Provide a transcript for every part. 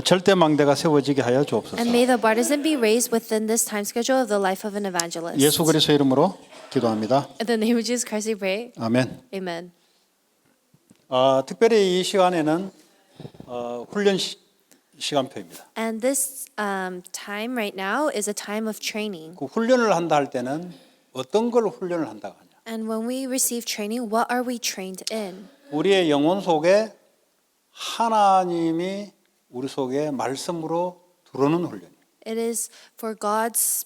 절대 망대가 세워지게 하여 And 주옵소서. may the partisan be raised within this time schedule of the life of an evangelist. 예수 그리스도 이름으로 기도합니다. In the name of Jesus Christ we pray. 아멘. Amen. 특별히 이 시간에는 훈련 시간표입니다. And this time right now is a time of training. 그 훈련을 한다 할 때는 어떤 걸 훈련을 한다고 하냐? And when we receive training, what are we trained in? 우리의 영혼 속에 하나님이 우리 속에 말씀으로 들어오는 훈련이에요. It is for God's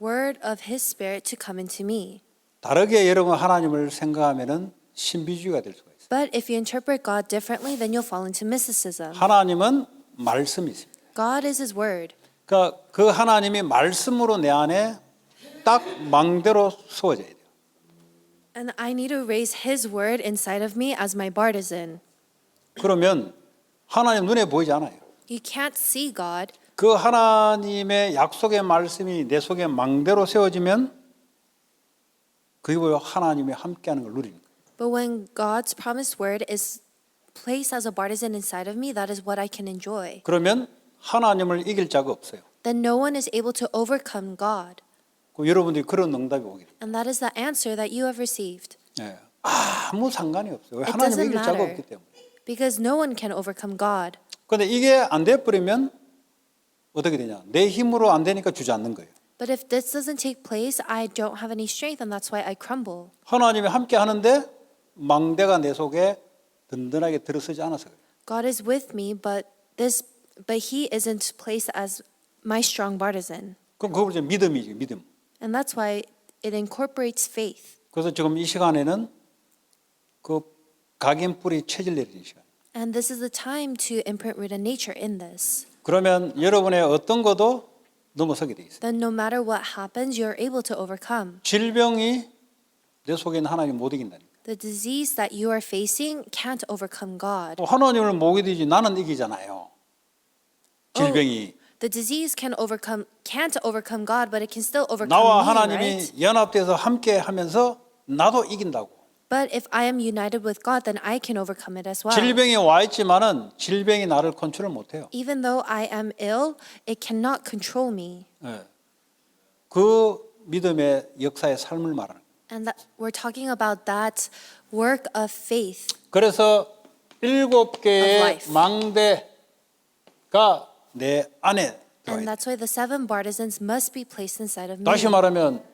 word of His Spirit to come into me. 다르게 여러분 하나님을 생각하면은 신비주의가 될 수가 있어요. But if you interpret God differently, then you'll fall into mysticism. 하나님은 말씀이 있습니다. God is His word. 그러니까 그 하나님이 말씀으로 내 안에 딱 망대로 세워져야 돼요. And I need to raise His word inside of me as my partisan. 그러면 하나님 눈에 보이지 않아요. You can't see God. 그 하나님의 약속의 말씀이 내 속에 망대로 세워지면 그게 바로 하나님이 함께하는 걸 누리는 거예요. But when God's promised word is placed as a partisan inside of me, that is what I can enjoy. 그러면 하나님을 이길 자가 없어요. Then no one is able to overcome God. 여러분들이 그런 응답이 오기를. And that is the answer that you have received. 네. 아무 상관이 없어요. 왜 It 하나님을 doesn't 이길 자가 matter. 없기 때문에. Because no one can overcome God. 그런데 이게 안 돼버리면 어떻게 되냐? 내 힘으로 안 되니까 주저앉는 거예요. But if this doesn't take place, I don't have any strength, and that's why I crumble. 하나님이 함께 하는데 망대가 내 속에 든든하게 들어서지 않아서 그래요. God is with me, but He isn't placed as my strong partisan. 그럼 그걸 이제 믿음이지, 믿음. And that's why it incorporates faith. 그래서 지금 이 시간에는 그 각인 뿌리 체질 내리는 시간. And this is the time to imprint rooted nature in this. 그러면 여러분의 어떤 것도 넘어서게 돼 있어요. Then no matter what happens, you're able to overcome. 질병이 내 속에 있는 하나님 못 이긴다니까. The disease that you are facing can't overcome God. 하나님을 못 이기지 나는 이기잖아요. 질병이. The disease can't overcome God, but it can still overcome 나와 me, 하나님이 right? 연합돼서 함께 하면서 나도 이긴다고. But if I am united with God, then I can overcome it as well. 질병이 와 있지만은 질병이 나를 컨트롤 못 해요. Even though I am ill, it cannot control me. 그 믿음의 역사의 삶을 말하는 거예요. And we're talking about that work of faith. 그래서 7개의 life. 망대가 내 안에 들어와 And 있다. that's why the 7 partisans must be placed inside of me. 다시 말하면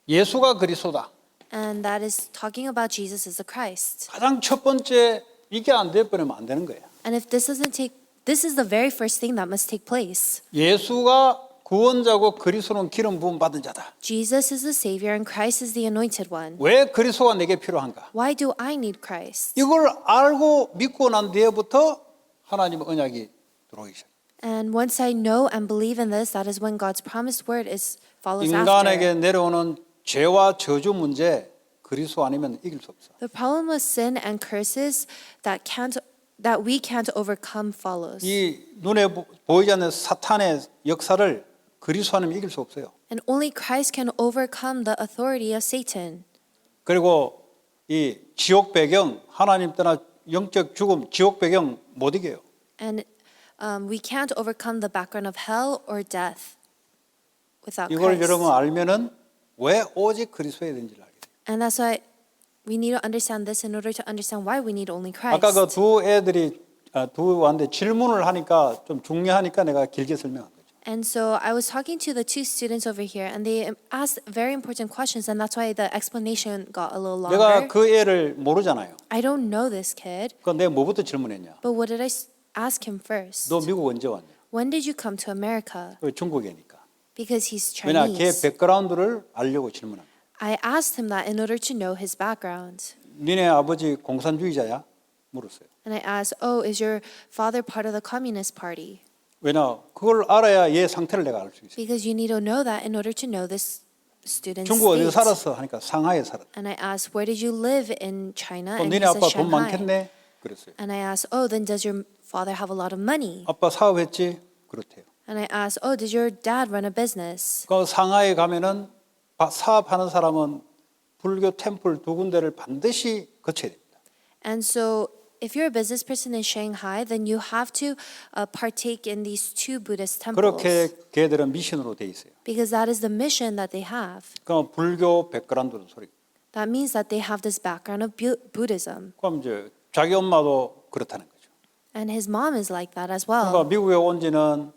예수가 그리스도다. And that is talking about Jesus as the Christ. 가장 첫 번째 이게 안 돼버리면 안 되는 거예요. And if this is the very first thing that must take place. 예수가 구원자고 그리스도는 기름 부음 받은 자다. Jesus is the Savior and Christ is the anointed one. 왜 그리스도가 내게 필요한가? Why do I need Christ? 이걸 알고 믿고 난 뒤에부터 하나님의 언약이 들어오기 시작. And once I know and believe in this, that is when God's promised word follows 인간에게 after. 내려오는 죄와 저주 문제 그리스도 아니면 이길 수 없어. The problem with sin and curses that we can't overcome follows. 이 눈에 보이지 않는 사탄의 역사를 그리스도 아니면 이길 수 없어요. And only Christ can overcome the authority of Satan. 그리고 이 지옥 배경 하나님 떠나 영적 죽음 지옥 배경 못 이겨요. And we can't overcome the background of hell or death without 이걸 Christ. 여러분 알면은 왜 오직 그리스도에 되는지를 알게 돼요. And that's why we need to understand this in order to understand why we need only Christ. 아까 그 두 애들이 두 완데 질문을 하니까 좀 중요하니까 내가 길게 설명한 거죠. And so I was talking to the 2 students over here, and they asked very important questions, and that's why the explanation got a little 내가 longer. 그 애를 모르잖아요. I don't know this kid, 그럼 내가 뭐부터 질문했냐? but what did I ask him first? 너 미국 언제 왔냐? When did you come to America? 왜 중국이니까. Because he's 왜냐 걔 Chinese. 백그라운드를 알려고 질문한 거야. I asked him that in order to know his background. 니네 아버지 공산주의자야? 물었어요. And I asked, oh, is your father part of the Communist Party? 왜냐 그걸 알아야 얘 상태를 내가 알 수 있어요. Because you need to know that in order to know this student's 중국 어디서 state. 살았어? 하니까 상하이에 살았다. And I asked, where did you live in China? 그럼 And he 니네 said 아빠 돈 Shanghai. 많겠네? 그랬어요. And I asked, oh, then does your father have a lot of money? 아빠 사업했지? 그렇대요. And I asked, oh, does your dad run a business? 그 상하이에 가면은 사업하는 사람은 불교 템플 2군데를 반드시 거쳐야 됩니다. And so if you're a business person in Shanghai, then you have to partake in these two Buddhist temples 그렇게 걔들은 미션으로 돼 있어요. because that is the mission that they have. 그럼 불교 백그라운드 소리. That means that they have this background of Buddhism. 그럼 이제 자기 엄마도 그렇다는 거죠. And his mom is like that as 그러니까 well. 미국에 온 지는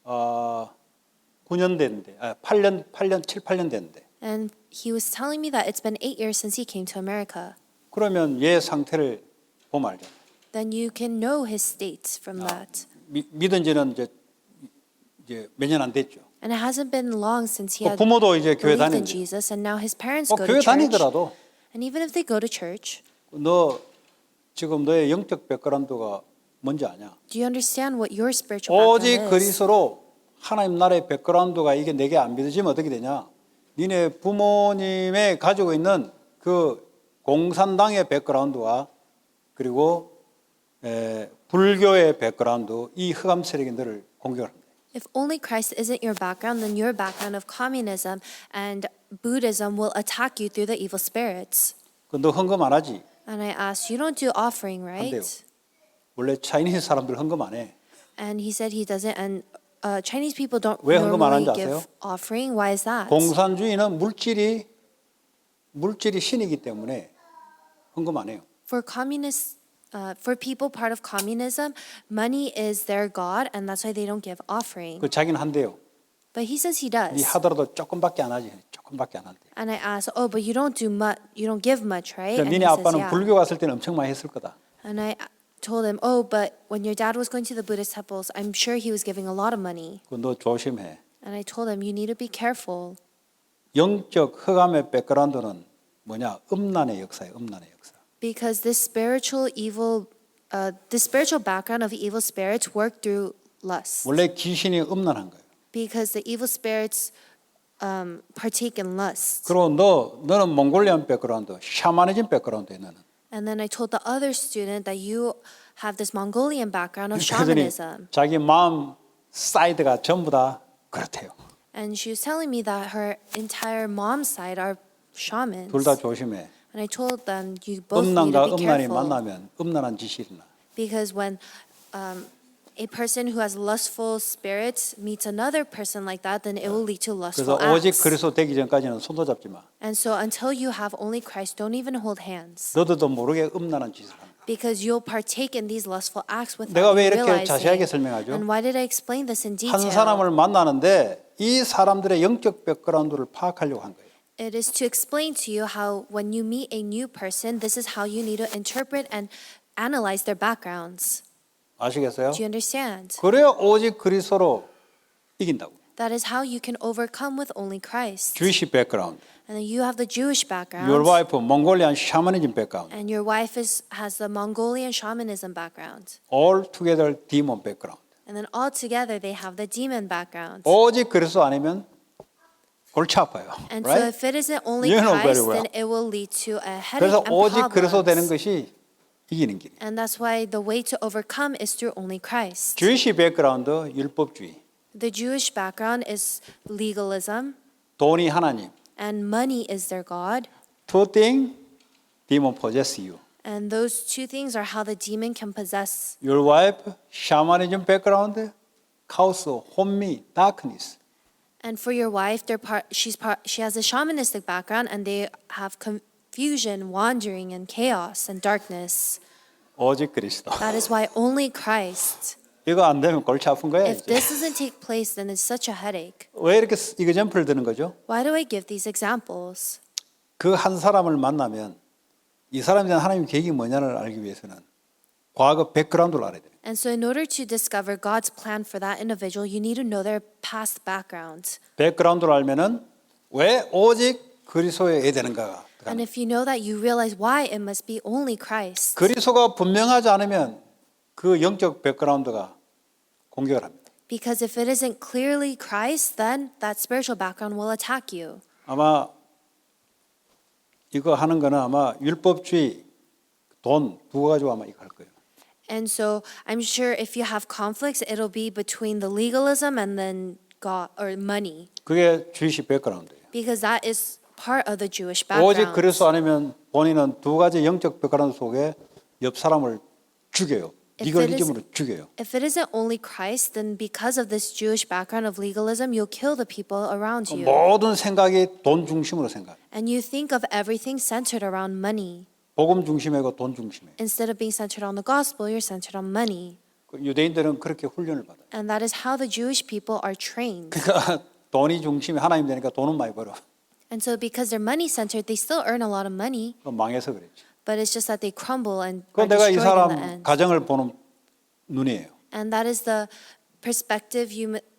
9년 됐는데, 7, 8년 됐는데. And he was telling me that it's been 8 years since he came to America. 그러면 얘 상태를 보면 알죠. Then you can know his state from that. 믿은 지는 이제 몇 년 안 됐죠. And it hasn't been long since he had 부모도 이제 교회 believed in 다니는데. Jesus, and now his parents go 교회 to church. 다니더라도 And even if they go to church, 너 지금 너의 영적 백그라운드가 뭔지 아냐? do you understand what your spiritual background 오직 is? 그리스도로 하나님 나라의 백그라운드가 이게 내게 안 믿어지면 어떻게 되냐? 니네 부모님의 가지고 있는 그 공산당의 백그라운드와 그리고 불교의 백그라운드 이 흑암 세력이 너를 공격을 합니다. If only Christ isn't your background, then your background of communism and Buddhism will attack you through the evil spirits. 너 헌금 안 하지? And I asked, you don't do offering, 안 돼요. right? 원래 차이니즈 사람들 헌금 안 해. And he said he doesn't. And Chinese people don't 왜 헌금 안 normally 하는지 give 아세요? offering. Why is that? 공산주의는 물질이 신이기 때문에 헌금 안 해요. For people part of communism, money is their god, and that's why they don't give offering. 그 자기는 한대요. But he says he 네 does. 하더라도 조금밖에 안 하지. 조금밖에 안 한대. And I asked, oh, but you don't do much. You don't give much, right? 그러니까 And he 니네 says, 아빠는 yeah. 불교 갔을 때는 엄청 많이 했을 거다. And I told him, oh, but when your dad was going to the Buddhist temples, I'm sure he was giving a lot of money. 너 조심해. And I told him, you need to be careful. 영적 흑암의 백그라운드는 뭐냐? 음란의 역사예요. 음란의 역사. Because this spiritual background of evil spirits work through lust. 원래 귀신이 음란한 거예요. Because the evil spirits partake in lust. 그리고 너는 몽골리안 백그라운드, 샤머니즘 백그라운드에 너는. And then I told the other student that you have this Mongolian background of 그랬더니 shamanism. 자기 마음 사이드가 전부 다 그렇대요. And she was telling me that her entire mom's side are shamans. 둘 다 조심해. And I told them, you both need 음란과 to be 음란이 careful. 만나면 음란한 짓이 일어나. Because when a person who has lustful spirits meets another person like that, then it will lead to 그래서 lustful 오직 acts. 그리스도 되기 전까지는 손도 잡지 마. And so until you have only Christ, don't even hold hands. 너도 모르게 음란한 짓을 한다. Because you'll partake in these lustful acts 내가 without 왜 you 이렇게 자세하게 realizing. 설명하죠? And why did I explain this in 한 detail? 사람을 만나는데 이 사람들의 영적 백그라운드를 파악하려고 한 거예요. It is to explain to you how when you meet a new person, this is how you need to interpret and analyze their backgrounds. 아시겠어요? Do you understand? 그래야 오직 그리스도로 이긴다고. That is how you can overcome with only Christ. Jewish background. And then you have the Jewish background. Your wife Mongolian shamanism background. And your wife has the Mongolian shamanism background. All together demon background. And then all together they have the demon background. 오직 그리스도 아니면 골치 아파요. And so Right? if it isn't only You know very Christ, well. then it will lead to a headache 그래서 and 오직 그리스도 되는 problems. 것이 이기는 길. And that's why the way to overcome is through only Christ. Jewish background 율법주의. The Jewish background is legalism, 돈이 하나님. and money is their god. Two things demon possess you. And those two things are how the demon can possess. Your wife shamanism background, chaos, homey, darkness. And for your wife, she has a shamanistic background, and they have confusion, wandering, and chaos and darkness. 오직 그리스도. That is why only Christ. 이거 안 되면 골치 아픈 거야 If 이제. this doesn't take place, then it's such a headache. 왜 이렇게 이거점프를 드는 거죠? Why do I give these examples? 그 한 사람을 만나면 이 사람에 대한 하나님의 계획이 뭐냐를 알기 위해서는 과거 백그라운드를 알아야 돼요. And so in order to discover God's plan for that individual, you need to know their past background. 백그라운드를 알면은 왜 오직 그리스도에 해야 되는가? And if you know that, you realize why it must be only Christ. 그리스도가 분명하지 않으면 그 영적 백그라운드가 공격을 합니다. Because if it isn't clearly Christ, then that spiritual background will attack you. 아마 이거 하는 거는 아마 율법주의, 돈 두 가지고 아마 이거 할 거예요. And so I'm sure if you have conflicts, it'll be between the legalism and then God or money. 그게 주이시 백그라운드예요. Because that is part of the Jewish 오직 background. 그리스도 아니면 본인은 두 가지 영적 백그라운드 속에 옆 사람을 죽여요. If 리걸리즘으로 죽여요. If it isn't only Christ, then because of this Jewish background of legalism, you'll kill the people around you. 모든 생각이 돈 중심으로 생각. And you think of everything centered around money. 복음 중심이고 돈 중심이에요. Instead of being centered on the gospel, you're centered on money. 유대인들은 그렇게 훈련을 받아요. And that is how the Jewish people are trained. 그러니까 돈이 중심이 하나님 되니까 돈은 많이 벌어. And so because they're money centered, they still earn a lot of money, 망해서 그랬지. but it's just that they crumble and 그 are 내가 이 destroyed in the 사람 end. 가정을 보는 눈이에요. And that is the perspective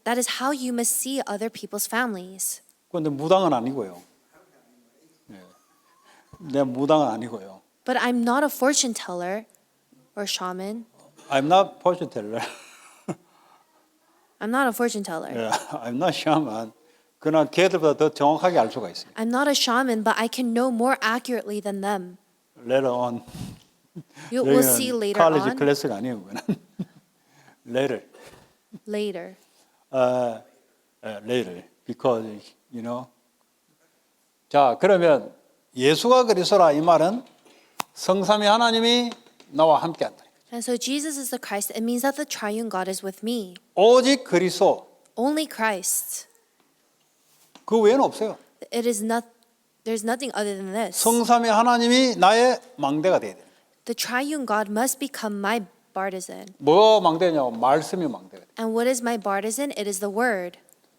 that is how you must see other people's families. 그런데 무당은 아니고요. 네. 내 무당은 아니고요. But I'm not a fortune teller or shaman. I'm not fortune teller. I'm not a fortune teller. I'm not shaman. 그러나 걔들보다 더 정확하게 알 수가 있어요. I'm not a shaman, but I can know more accurately than them. Later on. We'll see later college on. 클래스가 아니에요. 그거는. Later. Later. Later. Because, you know. 자, 그러면 예수가 그리스도라 이 말은 성삼위 하나님이 나와 함께한다. And so Jesus is the Christ. It means that the triune God is with me. 오직 그리스도. Only Christ. 그 외에는 없어요. It is not. There's nothing other than this. 성삼위 하나님이 나의 망대가 돼야 돼요. The triune God must become my bartizan. 뭐 망대냐고 말씀이 망대가 돼요. And what is my bartizan? It is the word.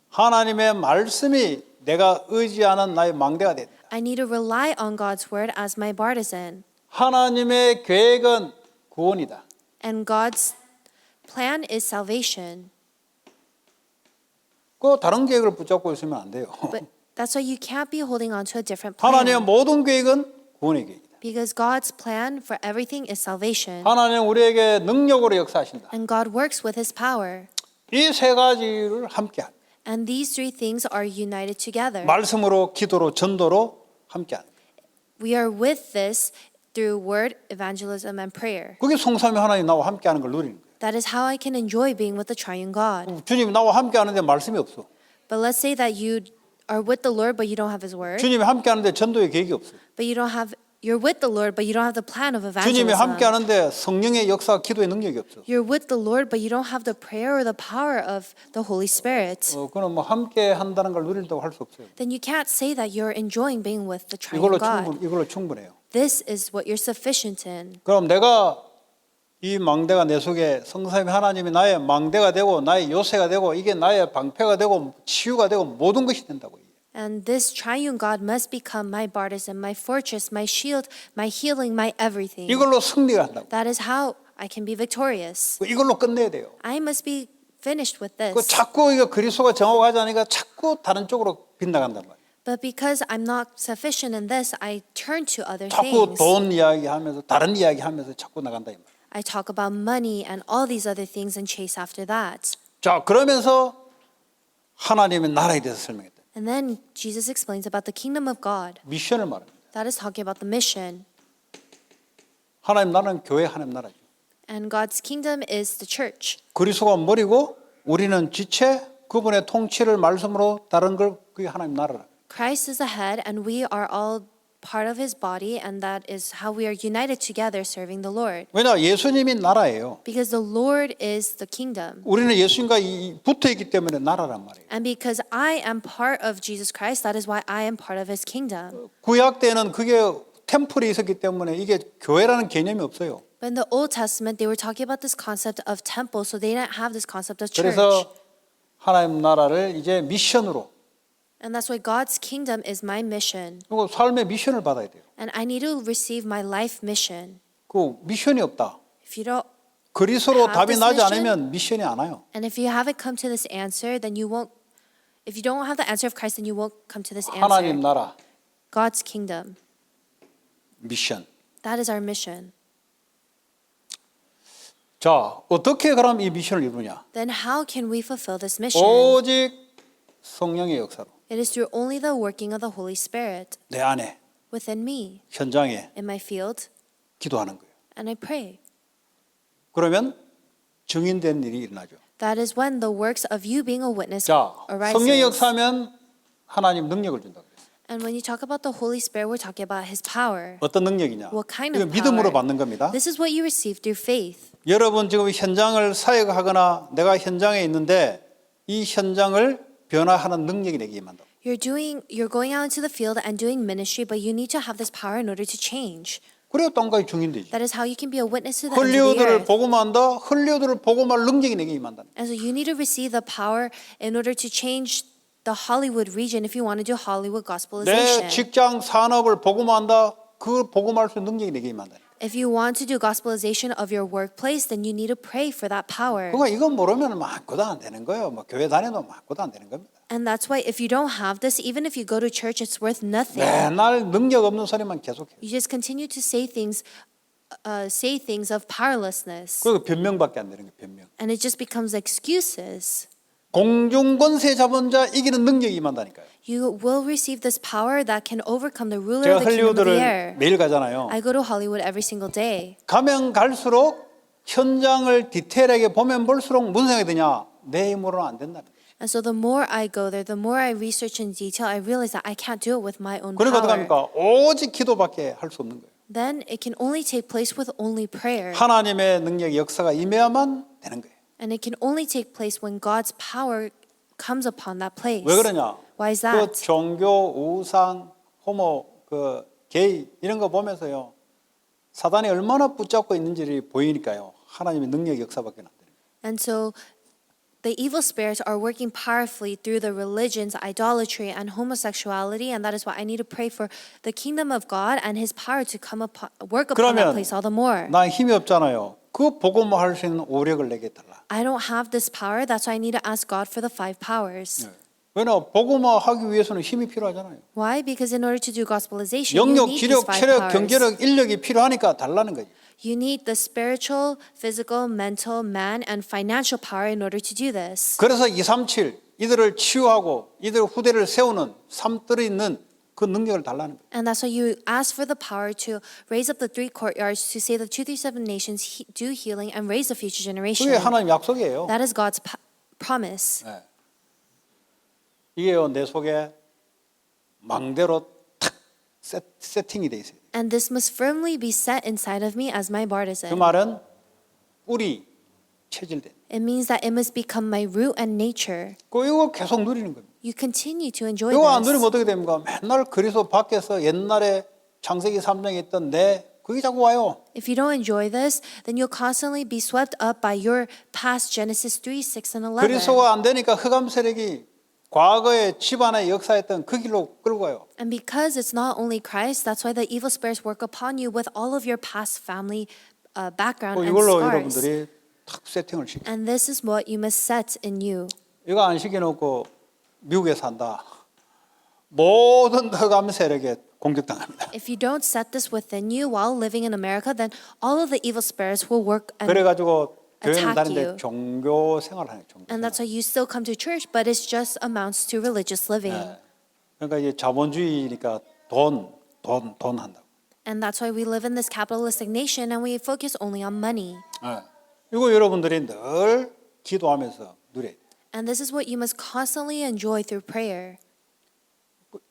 하나님의 말씀이 내가 의지하는 나의 망대가 돼야 돼요. I need to rely on God's word as my bartizan. 하나님의 계획은 구원이다. And God's plan is salvation. 그 다른 계획을 붙잡고 있으면 안 돼요. But that's why you can't be holding on to a different plan. 하나님의 모든 계획은 구원의 계획이다. Because God's plan for everything is salvation. 하나님은 우리에게 능력으로 역사하신다. And God works with his power. 이 세 가지를 함께한다. And these three things are united together. 말씀으로, 기도로, 전도로 함께한다. We are with this through word, evangelism, and prayer. 그게 성삼위 하나님 나와 함께하는 걸 누리는 거예요. That is how I can enjoy being with the triune God. 주님이 나와 함께하는데 말씀이 없어. But let's say that you are with the Lord, but you don't have his word. 주님이 함께하는데 전도의 계획이 없어요. But you're with the Lord, but you don't have the plan of 주님이 evangelism. 함께하는데 성령의 역사, 기도의 능력이 없어. You're with the Lord, but you don't have the prayer or the power of the Holy Spirit. 그는 뭐 함께 한다는 걸 누린다고 할 수 없어요. Then you can't say that you're enjoying being with the triune God. 이걸로 충분해요. This is what you're sufficient in. 그럼 내가 이 망대가 내 속에 성삼위 하나님이 나의 망대가 되고 나의 요새가 되고 이게 나의 방패가 되고 치유가 되고 모든 것이 된다고. And this triune God must become my bartizan, my fortress, my shield, my healing, my everything. 이걸로 승리를 한다고. That is how I can be victorious. 이걸로 끝내야 돼요. I must be finished with 그 this. 자꾸 이거 그리스도가 정하지 않으니까 자꾸 다른 쪽으로 빗나간단 말이에요. But because I'm not sufficient in this, I turn to other 자꾸 things. 돈 이야기하면서 다른 이야기하면서 자꾸 나간다 이 말이에요. I talk about money and all these other things and chase after that. 자, 그러면서 하나님의 나라에 대해서 설명했다. And then Jesus explains about the kingdom of God. 미션을 말합니다. That is talking about the mission. 하나님 나라는 교회 하나님 나라죠. And God's kingdom is the church. 그리스도가 머리고 우리는 지체, 그분의 통치를 말씀으로 다른 걸 그게 하나님 나라라. Christ is the head and we are all part of his body, and that is how we are united together serving the Lord. 왜냐 예수님이 나라예요. Because the Lord is the kingdom. 우리는 예수님과 붙어 있기 때문에 나라란 말이에요. And because I am part of Jesus Christ, that is why I am part of his kingdom. 구약 때는 그게 템플이 있었기 때문에 이게 교회라는 개념이 없어요. But in the Old Testament, they were talking about this concept of temple, so they didn't have this concept of church. 그래서 하나님 나라를 이제 미션으로 And that's why God's kingdom is my mission. 그리고 삶의 미션을 받아야 돼요. And I need to receive my life mission. 그 미션이 없다. If you don't, 그리스도로 have 답이 this 나지 mission? 않으면 미션이 안 와요. and if you haven't come to this answer, then you won't. If you don't have the answer of Christ, then you won't come to this 하나님 answer. 나라 God's kingdom. 미션. That is our mission. 자, 어떻게 그럼 이 미션을 이루냐? Then how can we fulfill this mission? 오직 성령의 역사로 It is through only the working of the Holy Spirit 내 안에 within me, 현장에 in my field, 기도하는 거예요. and I pray. 그러면 증인된 일이 일어나죠. That is when the works of you being a witness 자, 성령의 arises. 역사하면 하나님 능력을 준다고 그랬어요. And when you talk about the Holy Spirit, we're talking about His power. 어떤 능력이냐? What kind 이거 of 믿음으로 power? 받는 겁니다. This is what you receive through faith. 여러분 지금 현장을 사역하거나 내가 현장에 있는데 이 현장을 변화하는 능력이 내게 임한다. You're going out into the field and doing ministry, but you need to have this power in order to change. 그래야 땅까지 증인되지. That is how you can be a witness to the ends of the 헐리우드를 earth. 복음한다. 헐리우드를 복음할 능력이 내게 임한다. And so you need to receive the power in order to change the Hollywood region if you want to do Hollywood 내 gospelization. 직장 산업을 복음한다. 그 복음할 수 있는 능력이 내게 임한다. If you want to do gospelization of your workplace, then you need to pray for that power. 그러니까 이거 모르면 아무것도 안 되는 거예요. 뭐 교회 다녀도 아무것도 안 되는 겁니다. And that's why if you don't have this, even if you go to church, it's worth nothing. 맨날 능력 없는 소리만 계속해요. You just continue to say things of powerlessness. 그리고 변명밖에 안 되는 거예요. 변명. And it just becomes excuses. 공중권세 잡은 자 이기는 능력이 임한다니까요. You will receive this power that can overcome the ruler 제가 of the kingdom of the 헐리우드를 air. 매일 가잖아요. I go to Hollywood every single day. 가면 갈수록 현장을 디테일하게 보면 볼수록 무슨 생각이 드냐? 내 힘으로는 안 된다는 거예요. And so the more I go there, the more I research in detail, I realize that I can't do it with my own 그러니까 power. 어떡합니까? 오직 기도밖에 할 수 없는 거예요. Then it can only take place with only prayer. 하나님의 능력 역사가 임해야만 되는 거예요. And it can only take place when God's power comes upon that place. 왜 그러냐? Why is 그 that? 종교, 우상, 호모, 그 게이 이런 거 보면서요. 사단이 얼마나 붙잡고 있는지를 보이니까요. 하나님의 능력 역사밖에 안 되는 거예요. And so the evil spirits are working powerfully through the religions, idolatry, and homosexuality, and that is why I need to pray for the kingdom of God and His power to come upon, work upon that 그러면 place all the more. 나 힘이 없잖아요. 그 복음할 수 있는 오력을 내게 달라. I don't have this power, that's why I need to ask God for the 5 powers. 왜냐 복음화하기 위해서는 힘이 필요하잖아요. Why? Because in order to do gospelization, you 영역, need 지력, these 5 체력, powers. 경제력, 인력이 필요하니까 달라는 거예요. You need the spiritual, physical, mental, man, and financial power in order to do this. 그래서 237 이들을 치유하고 이들 후대를 세우는 삶들이 있는 그 능력을 달라는 거예요. And that's why you ask for the power to raise up the 3 courtyards to say the 237 nations do healing and raise the future generation. 그게 하나님 약속이에요. That is God's promise. 네. 이게요 내 속에 망대로 탁 세팅이 돼 있어요. And this must firmly be set inside of me as my 그 partisan. 말은 뿌리 체질된. It means that it must become my root and nature. 그 이거 계속 누리는 겁니다. You continue to enjoy 이거 안 누리면 this. 어떻게 됩니까? 맨날 그리스도 밖에서 옛날에 창세기 3장에 있던 그게 자꾸 와요. If you don't enjoy this, then you'll constantly be swept up by your past Genesis 3, 6, and 11. 그리스도가 안 되니까 흑암 세력이 과거에 집안에 역사했던 그 길로 끌고 가요. And because it's not only Christ, that's why the evil spirits work upon you with all of your past family background and 이걸로 scars. 여러분들이 탁 세팅을 시켜. And this is what you must set in you. 이거 안 시켜놓고 미국에 산다. 모든 흑암 세력에 공격당합니다. If you don't set this within you while living in America, then all of the evil spirits will work and 그래가지고 교회는 attack 다니는데 you. 종교 생활하네. 종교 And 생활. that's why you still come to church, but it just amounts to religious living. 네. 그러니까 이제 자본주의니까 돈 한다고. And that's why we live in this capitalistic nation and we focus only on money. 네. 이거 여러분들이 늘 기도하면서 누려야 돼요. And this is what you must constantly enjoy through prayer.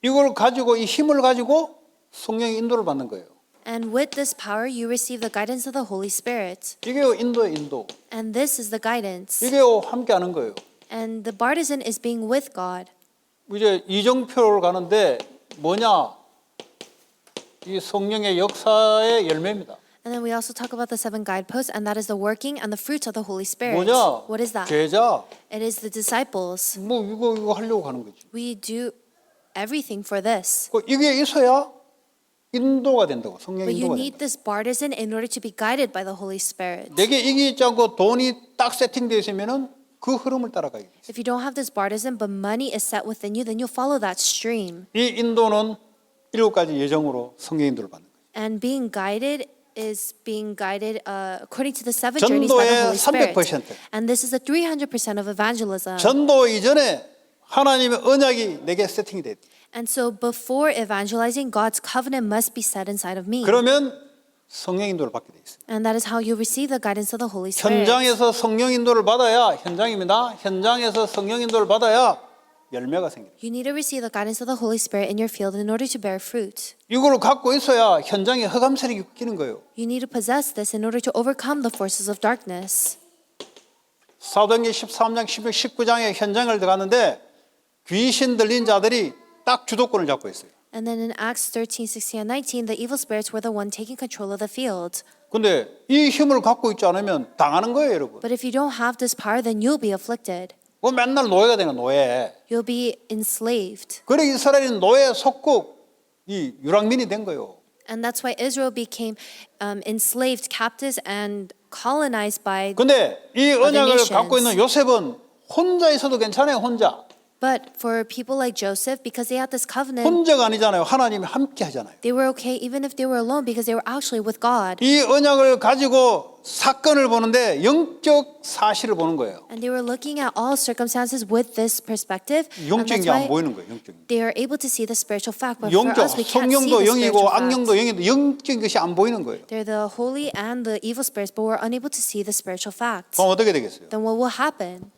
이걸 가지고 이 힘을 가지고 성령의 인도를 받는 거예요. And with this power, you receive the guidance of the Holy Spirit. 이게요 인도의 인도. And this is the guidance. 이게요 함께하는 거예요. And the partisan is being with God. 이제 이정표를 가는데 뭐냐? 이 성령의 역사의 열매입니다. And then we also talk about the 7 guideposts, and that is the working and the fruits of the Holy Spirit. 뭐냐? What is that? 제자. It is the disciples. 뭐 이거 하려고 하는 거지. We do everything for this. 이게 있어야 인도가 된다고. 성령 But you 인도가 need 된다. this partisan in order to be guided by the Holy Spirit. 내게 이게 있지 않고 돈이 딱 세팅되어 있으면은 그 흐름을 따라가게 돼. If you don't have this partisan, but money is set within you, then you'll follow that stream. 이 인도는 7가지 예정으로 성령 인도를 받는 거예요. And being guided is being guided according to the 7 journeys by the 전도의 Holy Spirit. 300%. And this is the 300% of evangelism. 전도 이전에 하나님의 언약이 내게 세팅이 돼. And so before evangelizing, God's covenant must be set inside of me. 그러면 성령 인도를 받게 돼 있어요. And that is how you receive the guidance of the Holy Spirit. 현장에서 성령 인도를 받아야 현장입니다. 현장에서 성령 인도를 받아야 열매가 생깁니다. You need to receive the guidance of the Holy Spirit in your field in order to bear fruit. 이걸 갖고 있어야 현장에 흑암 세력이 끼는 거예요. You need to possess this in order to overcome the forces of darkness. 사도행전 13장, 19장의 현장을 들어갔는데 귀신 들린 자들이 딱 주도권을 잡고 있어요. And then in Acts 13, 16, and 19, the evil spirits were the one taking control of the field. 근데 이 힘을 갖고 있지 않으면 당하는 거예요, 여러분. But if you don't have this power, then you'll be afflicted. 그 맨날 노예가 되는 노예. You'll be enslaved. 그래 이스라엘은 노예 속국 이 유랑민이 된 거예요. And that's why Israel became enslaved captives and colonized by. 근데 이 언약을 nations. 갖고 있는 요셉은 혼자 있어도 괜찮아요, 혼자. But for people like Joseph, because they had this covenant, 혼자가 아니잖아요. 하나님이 함께 하잖아요. they were okay even if they were alone because they were actually with God. 이 언약을 가지고 사건을 보는데 영적 사실을 보는 거예요. And they were looking at all circumstances with this perspective. And 영적인 that's 게 안 why 보이는 거예요, 영적인. they are able to see the spiritual fact. But for 영적, us, we can't see 성령도 the 영이고 spiritual 악령도 fact. 영인데 영적인 것이 안 보이는 거예요. They're the holy and the evil spirits, but we're unable to see the spiritual fact. 그럼 어떻게 되겠어요? Then what will happen?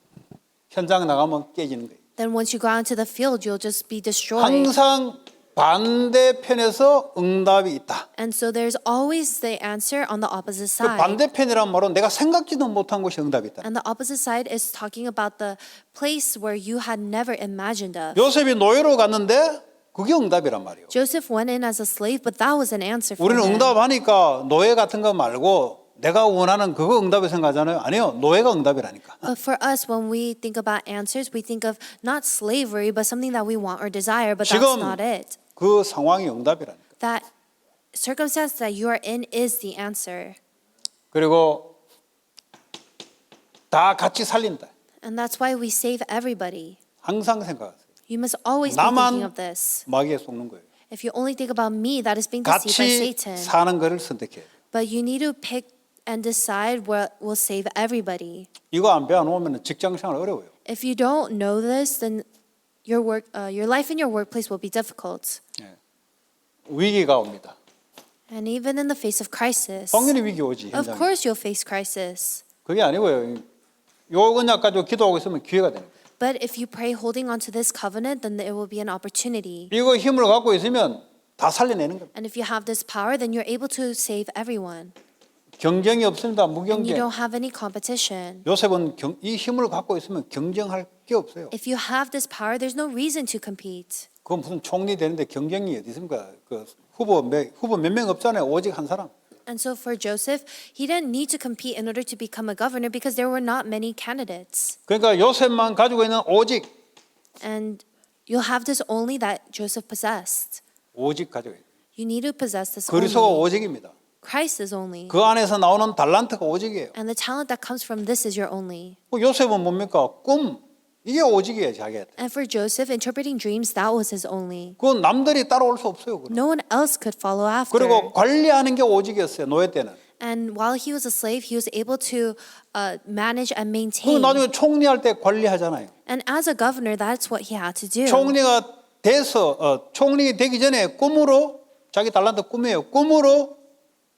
현장 나가면 깨지는 거예요. Then once you go out into the field, you'll just be destroyed. 항상 반대편에서 응답이 있다. And so there's always the answer on the opposite 그 side. 반대편이란 말은 내가 생각지도 못한 곳이 응답이 있다. And the opposite side is talking about the place where you had never imagined of. 요셉이 노예로 갔는데 그게 응답이란 말이에요. Joseph went in as a slave, but that was an answer for 우리는 him. 응답하니까 노예 같은 거 말고 내가 원하는 그거 응답을 생각하잖아요. 아니요, 노예가 응답이라니까. But for us, when we think about answers, we think of not slavery, but something that we want or desire, but that's 지금 not it. 그 상황이 응답이라니까. That circumstance that you are in is the answer. 그리고 다 같이 살린다. And that's why we save everybody. 항상 생각하세요. You must always be thinking 나만 of this. 마귀에 속는 거예요. If you only think about me, that is being deceived by 같이 Satan. 사는 거를 선택해야 돼요. But you need to pick and decide what will save everybody. 이거 안 배워놓으면 직장 생활 어려워요. If you don't know this, then your life in your workplace will be difficult. 예. 위기가 옵니다. And even in the face of crisis, 당연히 위기 오지. of 현장에. course you'll face crisis. 그게 아니고요. 요 언약 가지고 기도하고 있으면 기회가 되는 거예요. But if you pray holding on to this covenant, then it will be an opportunity. 이거 힘을 갖고 있으면 다 살려내는 겁니다. And if you have this power, then you're able to save everyone. 경쟁이 없습니다. And you 무경쟁. don't have any competition. 요셉은 이 힘을 갖고 있으면 경쟁할 게 없어요. If you have this power, there's no reason to compete. 그건 무슨 총리 되는데 경쟁이 어디 있습니까? 그 후보 몇 명 없잖아요. 오직 한 사람. And so for Joseph, he didn't need to compete in order to become a governor because there were not many candidates. 그러니까 요셉만 가지고 있는 오직 And you'll have this only that Joseph possessed. 오직 가지고 있어요. You need to possess this 그리스도가 only. 오직입니다. Christ is only. 그 안에서 나오는 달란트가 오직이에요. And the talent that comes from this is your only. 요셉은 뭡니까? 꿈. 이게 오직이에요, 자기한테. And for Joseph, interpreting dreams, that was his only. 그건 남들이 따라올 수 없어요. 그건. No one else could follow after. 그리고 관리하는 게 오직이었어요, 노예 때는. And while he was a slave, he was able to manage and 그 maintain. 나중에 총리할 때 관리하잖아요. And as a governor, that's what he had to do. 총리가 돼서 총리 되기 전에 꿈으로 자기 달란트 꿈이에요. 꿈으로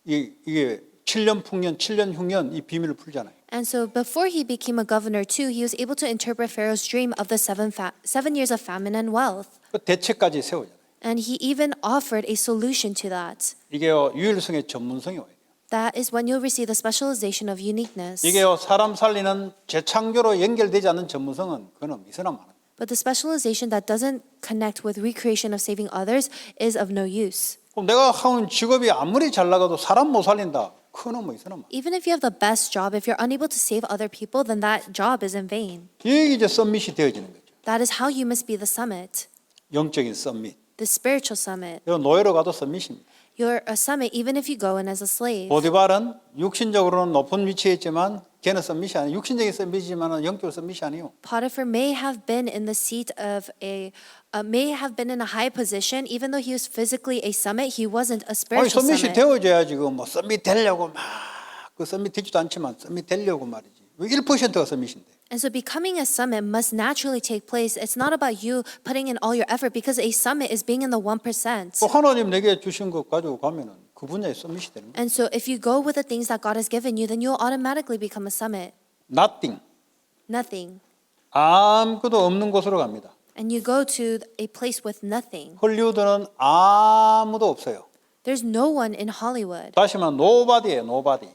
이게 7년 풍년, 7년 흉년 이 비밀을 풀잖아요. And so before he became a governor too, he was able to interpret Pharaoh's dream of the 7 years of famine and wealth. 그 대책까지 세우잖아요. And he even offered a solution to that. 이게요 유일성의 전문성이 와요. That is when you'll receive the specialization of uniqueness. 이게요 사람 살리는 재창조로 연결되지 않는 전문성은 그는 미선한 많아요. But the specialization that doesn't connect with recreation of saving others is of no use. 그럼 내가 하는 직업이 아무리 잘 나가도 사람 못 살린다. 그는 뭐 이선한 많아요. Even if you have the best job, if you're unable to save other people, then that job is in vain. 이게 이제 썸밋이 되어지는 거죠. That is how you must be the summit, 영적인 썸밋. the spiritual summit. 이거 노예로 가도 썸밋입니다. You're a summit even if you go in as a slave. 보디발은 육신적으로는 높은 위치에 있지만 걔는 썸밋이 아니에요. 육신적인 썸밋이지만 영적 썸밋이 아니에요. Potiphar may have been in the seat of may have been in a high position, even though he was physically a summit, he wasn't a 아니 spiritual 썸밋이 summit. 되어져야 지금 뭐 썸밋 되려고 막 그 썸밋 되지도 않지만 썸밋 되려고 말이지. 왜 1%가 썸밋인데? And so becoming a summit must naturally take place. It's not about you putting in all your effort because a summit is being in the 1%. 그 하나님 내게 주신 것 가지고 가면은 그 분야에 썸밋이 되는 거예요. And so if you go with the things that God has given you, then you'll automatically become a summit. Nothing. Nothing. 아무것도 없는 곳으로 갑니다. and you go to a place with nothing. 헐리우드는 아무도 없어요. There's no one in Hollywood. 다시 말하면 nobody예요, nobody.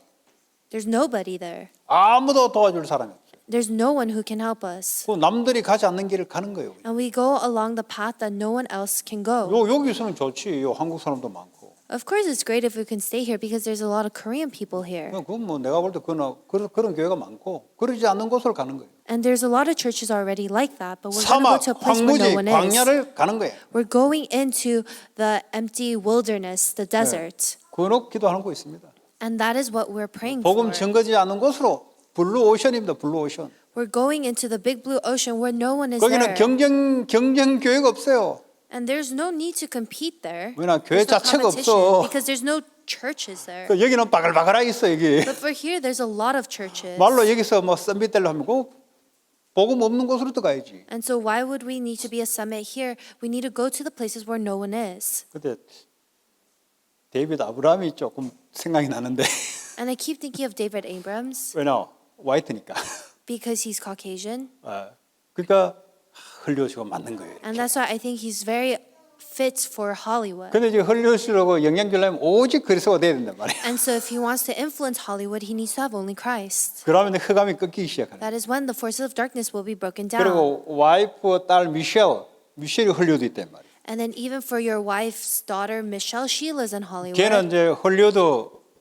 There's nobody there. 아무도 도와줄 사람이 없어요. There's no one who can help us. 그 남들이 가지 않는 길을 가는 거예요. And we go along the path that no one else can go. 여기서는 좋지. 한국 사람도 많고. Of course, it's great if we can stay here because there's a lot of Korean people here. 그건 뭐 내가 볼 때 그런 교회가 많고 그러지 않는 곳을 가는 거예요. And there's a lot of churches already like that, but we're going to go 사막, to a place where 황무지, no one is. 광야를 가는 거예요. We're going into the empty wilderness, the desert. 그런 기도하는 거 있습니다. And that is what we're praying 복음 for. 증거지 않는 곳으로 블루 오션입니다. 블루 오션. We're going into the big blue ocean where no one is 거기는 there. 경쟁 교회가 없어요. And there's no need to compete there. 왜냐 교회 There's no 자체가 competition 없어. because there's no churches there. 여기는 바글바글하게 있어 여기. But for here, there's a lot of churches. 말로 여기서 뭐 썸밋 하면 꼭 복음 없는 곳으로 들어가야지. And so why would we need to be a summit here? We need to go to the places where no one is. 근데 데이비드 아브라함이 조금 생각이 나는데 And I keep thinking of David Abrams 왜냐 화이트니까. because he's Caucasian. 그러니까 헐리우드가 맞는 거예요. And that's why I think he's very fit for Hollywood. 근데 이제 헐리우드라고 영향 주려면 오직 그리스도가 돼야 된단 말이야. And so if he wants to influence Hollywood, he needs to have only Christ. 그러면 흑암이 꺾이기 시작하는. That is when the forces of darkness will be broken down. 그리고 와이프 딸 미셸이 헐리우드 있단 말이야. And then even for your wife's daughter, Michelle, she lives in Hollywood. 걔는 이제 헐리우드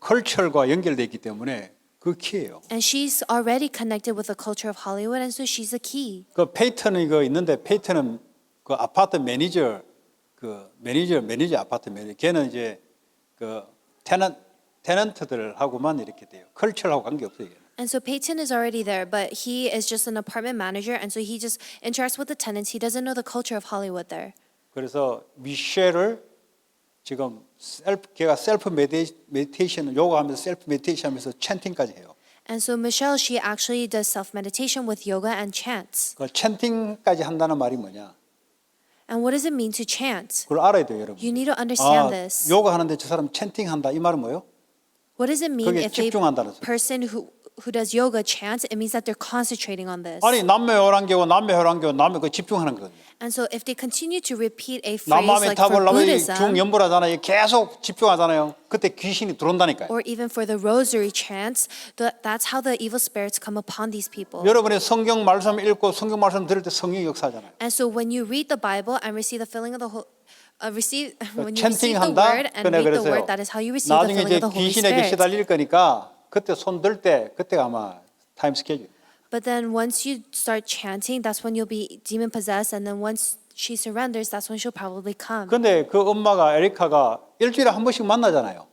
컬처가 연결돼 있기 때문에 그 키예요. And she's already connected with the culture of Hollywood, and so she's the key. 그 페이턴은 이거 있는데 페이턴은 그 아파트 매니저 아파트 매니저. 걔는 이제 그 테넌트들하고만 이렇게 돼요. 컬처하고 관계 없어요. 걔는. And so Peyton is already there, but he is just an apartment manager, and so he just interacts with the tenants. He doesn't know the culture of Hollywood there. 그래서 미셸을 지금 걔가 셀프 메디테이션 요가하면서 셀프 메디테이션 하면서 찬팅까지 해요. And so Michelle, she actually does self-meditation with yoga and chants. 그 찬팅까지 한다는 말이 뭐냐? And what does it mean to chant? 그걸 알아야 돼요, 여러분. You need to understand this. 요가 하는데 저 사람 찬팅한다 이 말은 뭐예요? What does it mean 그게 if a 집중한다는 소리. person who does yoga chants? It means that they're concentrating on this. 아니 남매혈안교고 남매 그 집중하는 거거든요. And so if they continue to repeat a phrase 남마음이 like for 탑을 나면 Buddhism, 중연불하잖아요. 계속 집중하잖아요. 그때 귀신이 들어온다니까요. or even for the rosary chants, that's how the evil spirits come upon these people. 여러분의 성경 말씀 읽고 성경 말씀 들을 때 성령이 역사하잖아요. And so when you read the Bible and receive the filling of the whole when you receive the 찬팅한다. word and 그래 read the 그랬어요. word, that is how you receive the 나중에 filling 이제 of the Holy 귀신에게 Spirit. 시달릴 거니까 그때 손 들 때 그때가 아마 타임 스케줄. But then once you start chanting, that's when you'll be demon possessed, and then once she surrenders, that's when she'll probably come. 근데 그 엄마가 에리카가 일주일에 한 번씩 만나잖아요.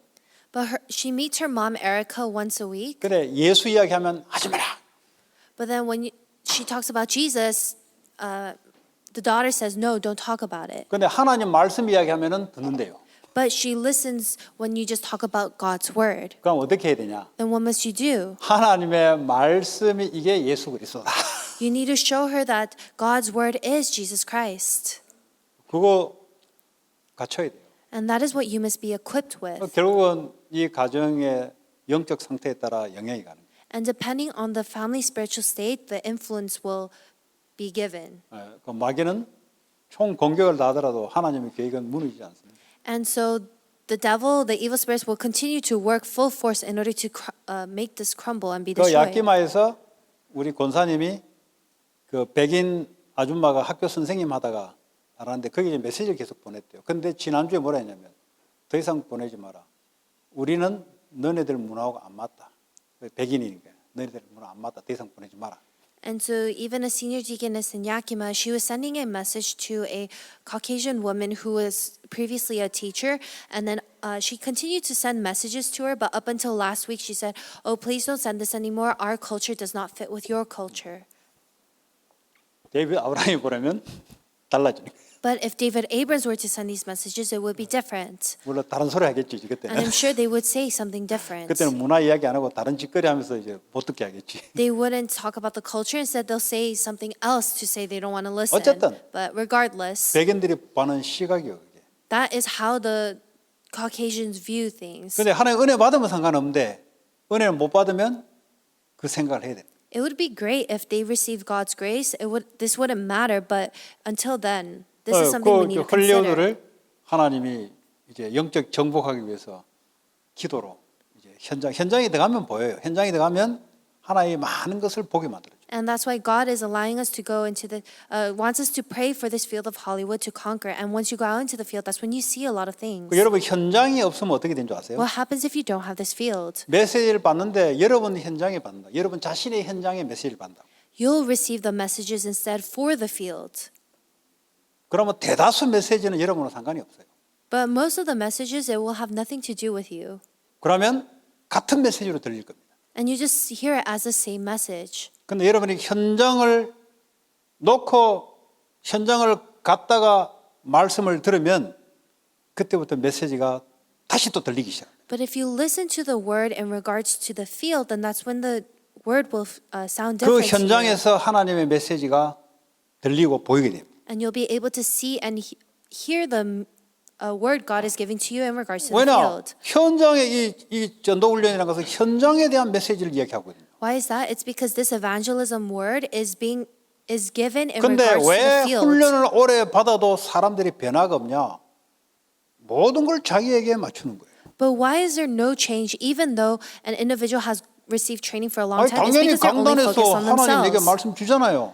But she meets her mom Erica once a week. 그래 예수 이야기하면 하지 마라. But then when she talks about Jesus, the daughter says, "No, don't talk about it." 근데 하나님 말씀 이야기하면은 듣는데요. But she listens when you just talk about God's word. 그럼 어떻게 해야 되냐? Then what must you do? 하나님의 말씀이 이게 예수 그리스도다. You need to show her that God's word is Jesus Christ. 그거 갖춰야 돼요. And that is what you must be equipped with. 결국은 이 가정의 영적 상태에 따라 영향이 가는 거예요. And depending on the family spiritual state, the influence will be given. 그 마귀는 총 공격을 다 하더라도 하나님의 계획은 무너지지 않습니다. And so the devil, the evil spirits will continue to work full force in order to make this crumble and be 그 destroyed. 야키마에서 우리 권사님이 그 백인 아줌마가 학교 선생님 하다가 알았는데 거기 이제 메시지를 계속 보냈대요. 근데 지난주에 뭐라 했냐면 더 이상 보내지 마라. 우리는 너네들 문화하고 안 맞다. 백인이니까 너네들 문화 안 맞다. 더 이상 보내지 마라. And so even a senior deaconess in Yakima, she was sending a message to a Caucasian woman who was previously a teacher. And then she continued to send messages to her. But up until last week, she said, "Oh, please don't send this anymore. Our culture does not fit with your culture." 데이비드 아브라함이 보내면 달라지니까. But if David Abrams were to send these messages, it would be different. 물론 다른 소리 하겠지 And 그때는. I'm sure they would say something different. 그때는 문화 이야기 안 하고 다른 짓거리 하면서 이제 못 듣게 하겠지. They wouldn't talk about the culture. Instead, they'll say something else to say they don't want to listen. 어쨌든 But regardless, 백인들이 보는 시각이요. 그게. that is how the Caucasians view things. 근데 하나님 은혜 받으면 상관없는데 은혜를 못 받으면 그 생각을 해야 돼. It would be great if they received God's grace. This wouldn't matter, but until then, this is something we need to consider. 헐리우드를 하나님이 이제 영적 정복하기 위해서 기도로 이제 현장에 들어가면 보여요. 현장에 들어가면 하나님의 많은 것을 보게 만들어요. And that's why God is allowing us to go into wants us to pray for this field of Hollywood to conquer. And once you go out into the field, that's when you see a lot of things. 여러분 현장이 없으면 어떻게 된 줄 아세요? What happens if you don't have this field? 메시지를 받는데 여러분 현장에 받는다. 여러분 자신의 현장에 메시지를 받는다. You'll receive the messages instead for the field. 그러면 대다수 메시지는 여러분과 상관이 없어요. But most of the messages, it will have nothing to do with you. 그러면 같은 메시지로 들릴 겁니다. And you just hear it as the same message. 근데 여러분이 현장을 놓고 현장을 갔다가 말씀을 들으면 그때부터 메시지가 다시 또 들리기 시작합니다. But if you listen to the word in regards to the field, then that's when the word will sound 그 different to you. 현장에서 하나님의 메시지가 들리고 보이게 됩니다. And you'll be able to see and hear the word God is giving to you in regards to the 왜냐? field. 현장에 이 전도훈련이라는 것은 현장에 대한 메시지를 이야기하거든요. Why is that? It's because this evangelism word is given in 근데 regards to the 왜 field. 훈련을 오래 받아도 사람들이 변화가 없냐? 모든 걸 자기에게 맞추는 거예요. But why is there no change even though an individual has received training for a long 아니, time? It's 당연히 because they're only 강단에서 focused on 하나님 내게 themselves. 말씀 주잖아요.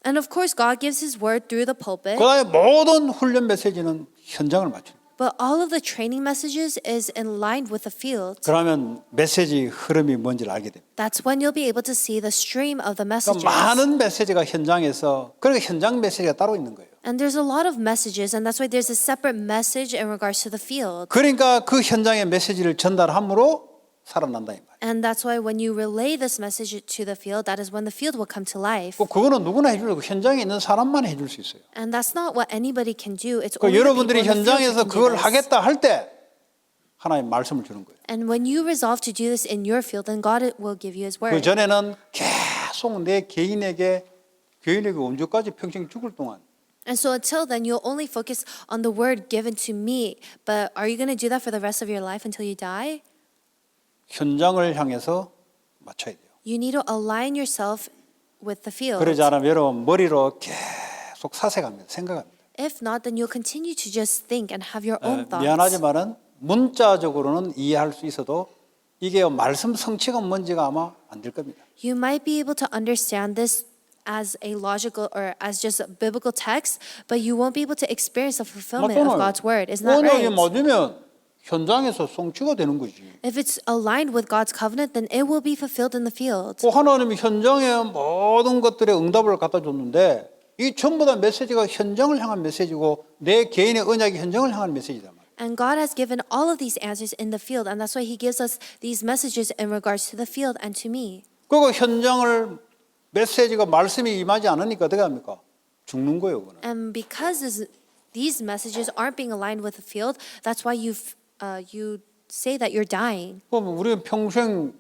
And of course, God gives His word through the pulpit. 그다음에 모든 훈련 메시지는 현장을 맞춥니다. But all of the training messages is in line with the field. 그러면 메시지 흐름이 뭔지를 알게 됩니다. That's when you'll be able to see the stream of the messages. 그러니까 많은 메시지가 현장에서 그러니까 현장 메시지가 따로 있는 거예요. And there's a lot of messages, and that's why there's a separate message in regards to the field. 그러니까 그 현장의 메시지를 전달함으로 살아난다 이 말이에요. And that's why when you relay this message to the field, that is when the field will come to life. 그거는 누구나 해줄 수 현장에 있는 사람만 해줄 수 있어요. And that's not what anybody can do. It's 그 only the people 여러분들이 in the field who 현장에서 can do 그걸 this. 하겠다 할 때 하나님 말씀을 주는 거예요. And when you resolve to do this in your field, then God will give you His 그 word. 전에는 계속 내 개인에게 언제까지 평생 죽을 동안 And so until then, you'll only focus on the word given to me. But are you going to do that for the rest of your life until you die? 현장을 향해서 맞춰야 돼요. You need to align yourself with the field. 그러지 않으면 여러분 머리로 계속 사색합니다. 생각합니다. If not, then you'll continue to just think and have your own thoughts. 미안하지만은 문자적으로는 이해할 수 있어도 이게 말씀 성취가 뭔지가 아마 안 될 겁니다. You might be able to understand this as a logical or as just a biblical text, but you won't be able to experience the fulfillment of God's word. Isn't that 언약이 right? 맞으면 현장에서 성취가 되는 거지. If it's aligned with God's covenant, then it will be fulfilled in the field. 그 하나님이 현장에 모든 것들의 응답을 갖다 줬는데 이 전부 다 메시지가 현장을 향한 메시지고 내 개인의 언약이 현장을 향한 메시지다. And God has given all of these answers in the field, and that's why He gives us these messages in regards to the field and to me. 그리고 현장을 메시지가 말씀이 임하지 않으니까 어떻게 합니까? 죽는 거예요. 그거는. And because these messages aren't being aligned with the field, that's why you say that you're dying. 그럼 우리는 평생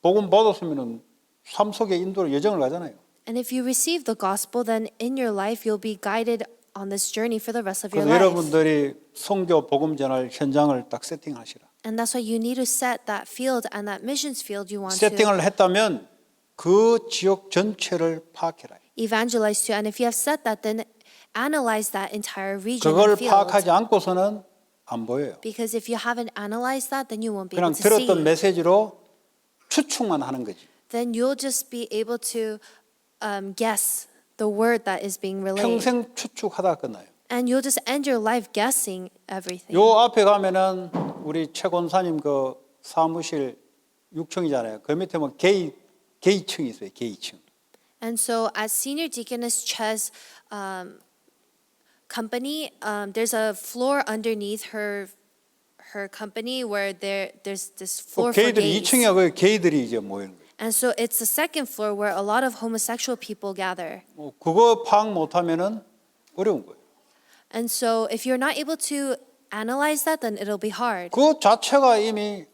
복음 받았으면은 삶 속에 인도를 여정을 가잖아요. And if you receive the gospel, then in your life you'll be guided on this journey for the rest of your 그래서 life. 여러분들이 선교 복음 전할 현장을 딱 세팅하시라. And that's why you need to set that field and that missions field you want 세팅을 to 했다면 그 지역 전체를 파악해라. evangelize to. And if you have set that, then analyze that entire region 그걸 and field. 파악하지 않고서는 안 보여요. Because if you haven't analyzed that, then you won't be 그냥 able to see. 들었던 메시지로 추측만 하는 거지. Then you'll just be able to guess the word that is being relayed. 평생 추측하다 끝나요. And you'll just end your life guessing everything. 요 앞에 가면은 우리 최 권사님 그 사무실 6층이잖아요. 그 밑에 뭐 게이층이 있어요. 게이층. And so at Senior Deaconess Che's company, there's a floor underneath her company where there's this floor for 게이들이 gays. 2층이야. 그 게이들이 이제 모이는 거예요. And so it's the second floor where a lot of homosexual people gather. 그거 파악 못하면은 어려운 거예요. And so if you're not able to analyze that, then it'll be hard. 그 자체가 이미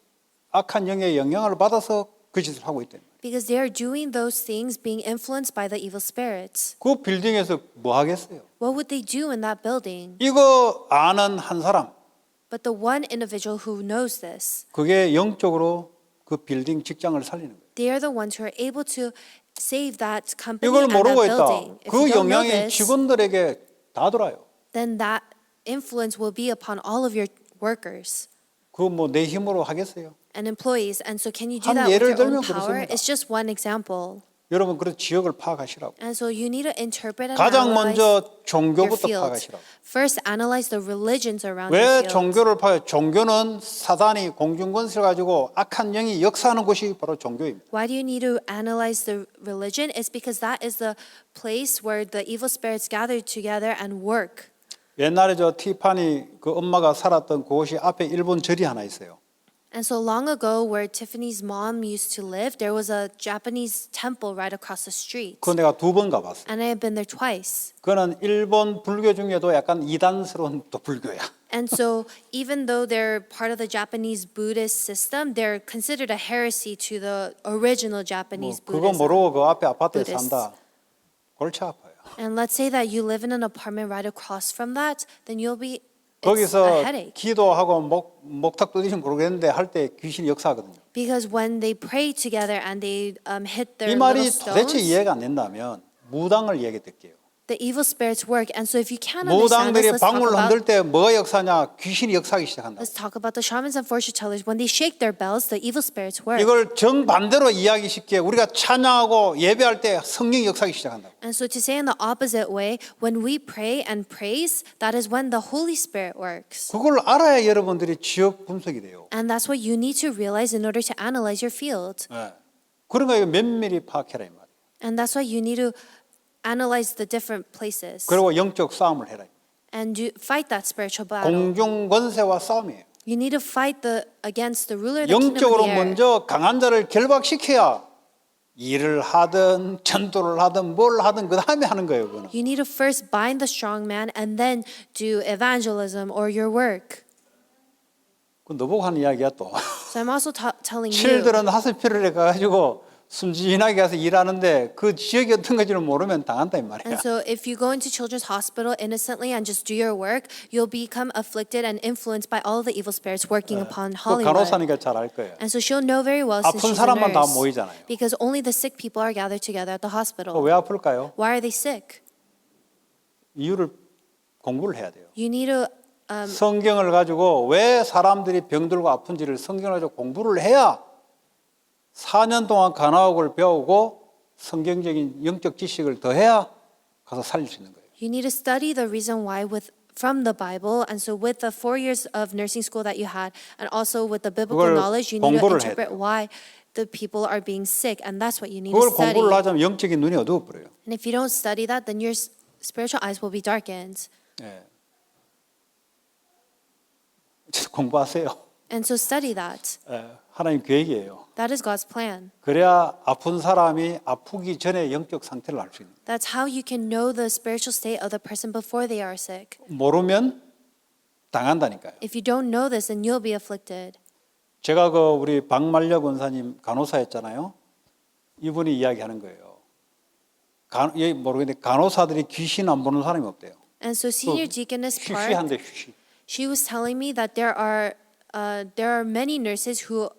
악한 영의 영향을 받아서 그 짓을 하고 있다. Because they are doing those things being influenced by the evil spirits. 그 빌딩에서 뭐 하겠어요? What would they do in that building? 이거 아는 한 사람, But the one individual who knows this, 그게 영적으로 그 빌딩 직장을 살리는 거예요. They are the ones who are able to save that company 이걸 and that 모르고 있다. building. If 그 you don't know 영향이 this, 직원들에게 다 돌아요. then that influence will be upon all of your workers 그 뭐 내 힘으로 하겠어요? and employees. And so can you do 한 that with 예를 your own 들면 power? 그렇습니다. It's just one example. 여러분 그런 지역을 파악하시라고. And so you need to interpret and 가장 analyze 먼저 your 종교부터 field. 파악하시라고. First, analyze the religions around your 왜 field. 종교를 파악해요? 종교는 사단이 공중권세를 가지고 악한 영이 역사하는 곳이 바로 종교입니다. Why do you need to analyze the religion? It's because that is the place where the evil spirits gather together and work. 옛날에 저 티파니 그 엄마가 살았던 그곳이 앞에 일본 절이 하나 있어요. And so long ago, where Tiffany's mom used to live, there was a Japanese temple right across the street. 그거 내가 2번 가봤어요. And I have been there twice. 그거는 일본 불교 중에도 약간 이단스러운 또 불교야. And so even though they're part of the Japanese Buddhist system, they're considered a heresy to the original 뭐 Japanese 그거 Buddhism. 모르고 그 앞에 아파트에 Buddhist. 산다. 골치 아파요. And let's say that you live in an apartment right across from that, then you'll be it's 거기서 a headache. 기도하고 목탁 뜰지는 모르겠는데 할 때 귀신이 역사하거든요. Because when they pray together and they hit 이 their 말이 little 도대체 stones, 이해가 안 된다면 무당을 얘기 드릴게요. the evil spirits work. And so if you can't understand 무당들이 this, 방울을 흔들 때 뭐가 역사냐? 귀신이 역사하기 시작한다. let's talk about the shamans and fortune tellers. When they shake their bells, the evil spirits work. 이걸 정반대로 이야기시키게 우리가 찬양하고 예배할 때 성령이 역사하기 시작한다. And so to say in the opposite way, when we pray and praise, that is when the Holy Spirit works. 그걸 알아야 여러분들이 지역 분석이 돼요. And that's what you need to realize in order to analyze your field. 네. 그러니까 이거 면밀히 파악해라 이 말이에요. And that's why you need to analyze the different places 그리고 영적 싸움을 해라. and fight that spiritual battle. 공중 권세와 싸움이에요. You need to fight against the ruler of the kingdom of 영적으로 the air. 먼저 강한 자를 결박시켜야 일을 하든 전도를 하든 뭘 하든 그 다음에 하는 거예요. 그거는. You need to first bind the strong man and then do evangelism or your work. 그 너보고 하는 이야기야 또. So I'm also telling you. 칠들은 하스피럴에 가가지고 순진하게 가서 일하는데 그 지역이 어떤 건지를 모르면 당한다 이 말이야. And so if you go into children's hospital innocently and just do your work, you'll become afflicted and influenced by all the evil spirits working upon 그 Hollywood. 간호사니까 잘 알 거예요. And so she'll know very well since 아픈 she's a 사람만 다 nurse. 모이잖아요. Because only the sick people are gathered together at the hospital. 왜 아플까요? Why are they sick? 이유를 공부를 해야 돼요. You need to 성경을 가지고 왜 사람들이 병들고 아픈지를 성경을 가지고 공부를 해야 4년 동안 간호학을 배우고 성경적인 영적 지식을 더해야 가서 살릴 수 있는 거예요. You need to study the reason why from the Bible, and so with the 4 years of nursing school that you had, and also with the biblical 그걸 knowledge, you need to 공부를 해야 interpret 돼요. why the people are being sick, and that's what you need to 그걸 study. 공부를 하자면 영적인 눈이 어두워 버려요. And if you don't study that, then your spiritual eyes will be darkened. 예. 공부하세요. And so study that. 예. 하나님 계획이에요. That is God's plan. 그래야 아픈 사람이 아프기 전에 영적 상태를 알 수 있는. That's how you can know the spiritual state of the person before they are sick. 모르면 당한다니까요. If you don't know this, then you'll be afflicted. 제가 그 우리 박말려 권사님 간호사였잖아요. 이분이 이야기하는 거예요. 모르겠는데 간호사들이 귀신 안 보는 사람이 없대요. And so senior deaconess Park, 쉬쉬한데 쉬쉬. she was telling me that there are many nurses who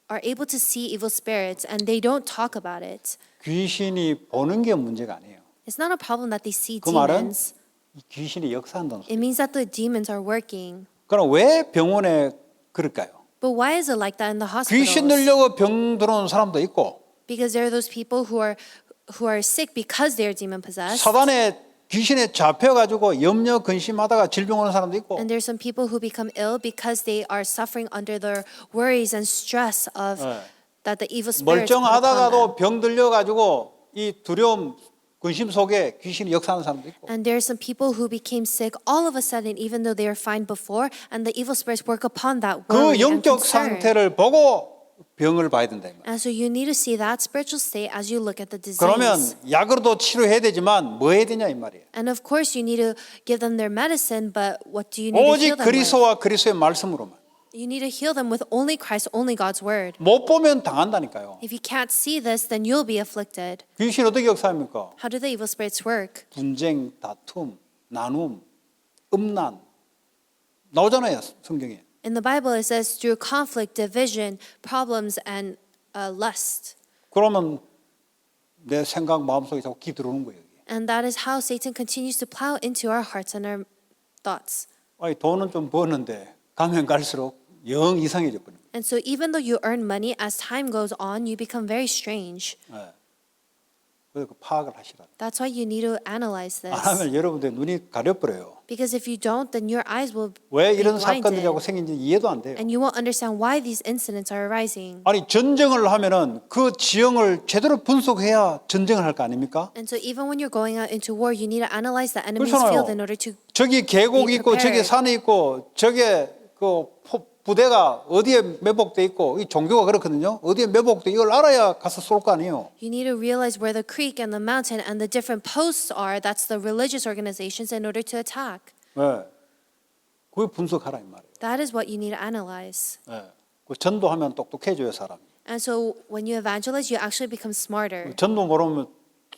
are able to see evil spirits and they don't talk about it. 귀신이 보는 게 문제가 아니에요. It's not a problem that they see 그 말은 demons. 이 귀신이 역사한다는 It 소리. means that the demons are working. 그럼 왜 병원에 그럴까요? But why is it like that in the 귀신 hospitals? 들려고 병 들어오는 사람도 있고 Because there are those people who are sick because they are demon possessed. 사단의 귀신에 잡혀가지고 염려 근심하다가 질병 오는 사람도 있고 And there's some people who become ill because they are suffering under the worries and stress of that the evil spirits put upon them. 멀쩡하다가도 병 들려가지고 이 두려움 근심 속에 귀신이 역사하는 사람도 있고 And there are some people who became sick all of a sudden, even though they were fine before, and the evil spirits work upon that 그 worry and 영적 concern. 상태를 보고 병을 봐야 된다 이 말이에요. And so you need to see that spiritual state as you look at the disease. 그러면 약으로도 치료해야 되지만 뭐 해야 되냐 이 말이에요. And of course, you need to give them their medicine, but what do you need to 오직 heal them with? 그리스도와 그리스도의 말씀으로만. You need to heal them with only Christ, only God's word. 못 보면 당한다니까요. If you can't see this, then you'll be afflicted. 귀신 어떻게 역사합니까? How do the evil spirits work? 분쟁, 다툼, 나눔, 음란 나오잖아요 성경에. In the Bible, it says through conflict, division, problems, and lust. 그러면 내 생각 마음속에 자꾸 기 들어오는 거예요. And that is how Satan continues to plow into our hearts and our thoughts. 아니, 돈은 좀 버는데 가면 갈수록 영 이상해져 버립니다. And so even though you earn money, as time goes on, you become very strange. 그래서 그 파악을 하시라. That's why you need to analyze this. 안 하면 여러분들 눈이 가려버려요. Because if you don't, then your eyes will 왜 be 이런 blinded. 사건들이라고 생긴지 이해도 안 돼요. And you won't understand why these incidents are arising. 아니, 전쟁을 하면은 그 지형을 제대로 분석해야 전쟁을 할 거 아닙니까? And so even when you're going out into war, you need to analyze the enemy's 그렇잖아요. field in order to 저기 계곡이 be 있고 저기 prepared. 산이 있고 저게 그 부대가 어디에 매복돼 있고 이 종교가 그렇거든요. 어디에 매복돼 이걸 알아야 가서 쏠 거 아니에요. You need to realize where the creek and the mountain and the different posts are. That's the religious organizations in order to attack. 네. 그걸 분석하라 이 말이에요. That is what you need to analyze. 네. 그 전도하면 똑똑해져요 사람이. And so when you evangelize, you actually become smarter. 전도 모르면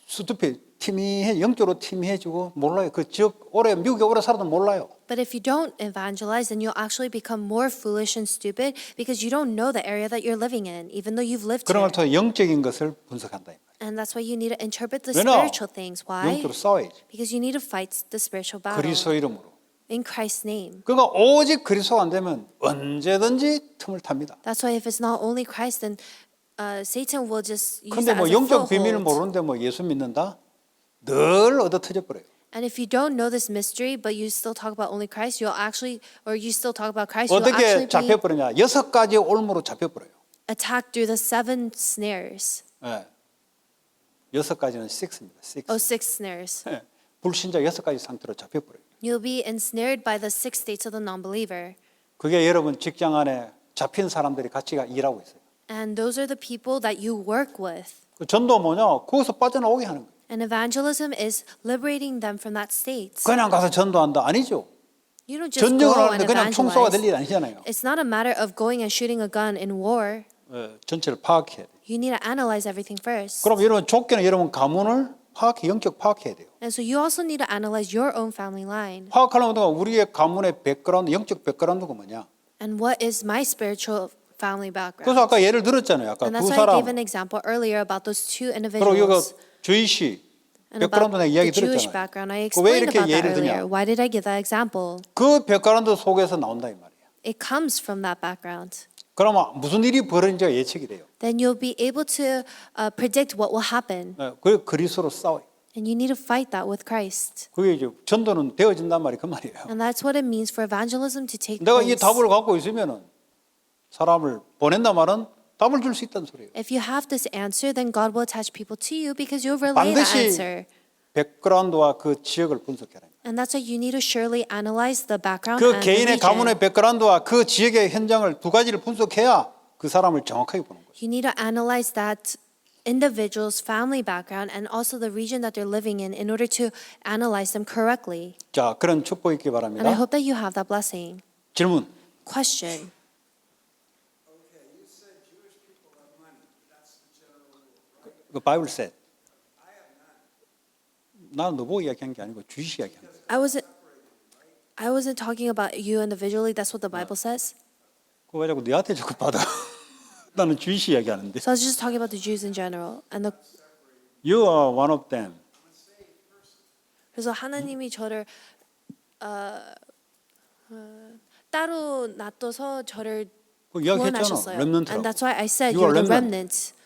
스투피 티미해 영적으로 티미해지고 몰라요. 그 지역 오래 미국에 오래 살아도 몰라요. But if you don't evangelize, then you'll actually become more foolish and stupid because you don't know the area that you're living in, even though you've lived 그런 here. 걸 통해 영적인 것을 분석한다 이 말이에요. And that's why you need to interpret the 왜냐? spiritual things. Why? 영적으로 싸워야지. Because you need to fight the spiritual battle 그리스도 이름으로. in Christ's name. 그러니까 오직 그리스도가 안 되면 언제든지 틈을 탑니다. That's why if it's not only Christ, then Satan will just use 근데 that 뭐 as a 영적 비밀을 foothold. 모르는데 뭐 예수 믿는다? 늘 얻어 터져 버려요. And if you don't know this mystery, but you still talk about only Christ, you'll actually, or you still talk about Christ, you'll 어떻게 actually 잡혀 be 버리냐? 6가지 올무로 잡혀 버려요. attacked through the 7 snares. 예. 6가지는 6입니다. 6. Oh, 6 snares. 예. 불신자 6가지 상태로 잡혀 버려요. You'll be ensnared by the 6 states of the non-believer. 그게 여러분 직장 안에 잡힌 사람들이 같이 일하고 있어요. And those are the people that you work with. 그 전도 뭐냐? 거기서 빠져나오게 하는 거예요. And evangelism is liberating them from that state. 그냥 가서 전도한다 아니죠. You don't just 전쟁을 go 하는데 and 그냥 총 쏘아 될 evangelize. 일 아니잖아요. It's not a matter of going and shooting a gun in war. 예, 전체를 파악해야 돼요. You need to analyze everything first. 그럼 여러분 좁게는 여러분 가문을 파악해 영적 파악해야 돼요. And so you also need to analyze your own family line. 파악하려면 우리의 가문의 백그라운드, 영적 백그라운드가 뭐냐? And what is my spiritual family background? 그래서 아까 예를 들었잖아요. 아까 And 두 that's why I 사람 gave an example earlier about those two 그리고 이거 individuals. 주이시 And 백그라운드 about 내가 이야기 the Jewish 들었잖아요. background. I 왜 explained 이렇게 about that 예를 earlier. 드냐? Why did I give that example? 그 백그라운드 속에서 나온다 이 말이에요. It comes from that background. 그러면 무슨 일이 벌어진지가 예측이 돼요. Then you'll be able to predict what will happen. 그 그리스도로 싸워요. And you need to fight that with Christ. 그게 이제 전도는 되어진단 말이 그 말이에요. And that's what it means for evangelism to take 내가 이 place. 답을 갖고 있으면은 사람을 보낸다 말은 답을 줄 수 있다는 소리예요. If you have this answer, then God will attach people to you because you'll relay that 반드시 answer. 백그라운드와 그 지역을 분석해라. And that's why you need to surely analyze the background 그 and the 개인의 region. 가문의 백그라운드와 그 지역의 현장을 두 가지를 분석해야 그 사람을 정확하게 보는 거예요. You need to analyze that individual's family background and also the region that they're living in order to analyze them correctly. 자, 그런 축복 있기 And I 바랍니다. hope that you have that blessing. 질문. Question. 그 바이블 셋. 나는 너 보고 이야기한 게 아니고 주시 이야기한 거예요. I wasn't talking about you individually. That's what the Bible says. 그거 왜 자꾸 너한테 자꾸 받아? 나는 주시 이야기하는데. So I was just talking about the Jews in general. And You are one of them. 그래서 하나님이 저를 따로 놔둬서 저를 그 이야기했잖아. 구원하셨어요. 렘넌트라고. And that's why I said You are you're the remnant. remnant.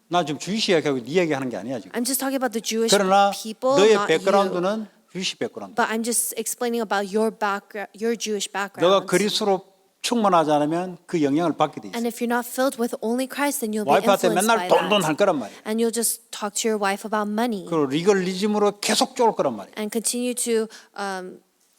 나 지금 주시 이야기하고 네 이야기하는 게 아니야 지금. I'm just talking about the Jewish 그러나 people, 너의 not you. 백그라운드는 주시 백그라운드. But I'm just explaining about your background, your Jewish 너가 background. 그리스도로 충만하지 않으면 그 영향을 받게 돼 있어. And if you're not filled with only Christ, then you'll be 와이프한테 influenced 맨날 by 돈돈 할 that. 거란 말이야. And you'll just talk to your wife about money 그 리걸리즘으로 계속 쫄 거란 말이야. and continue to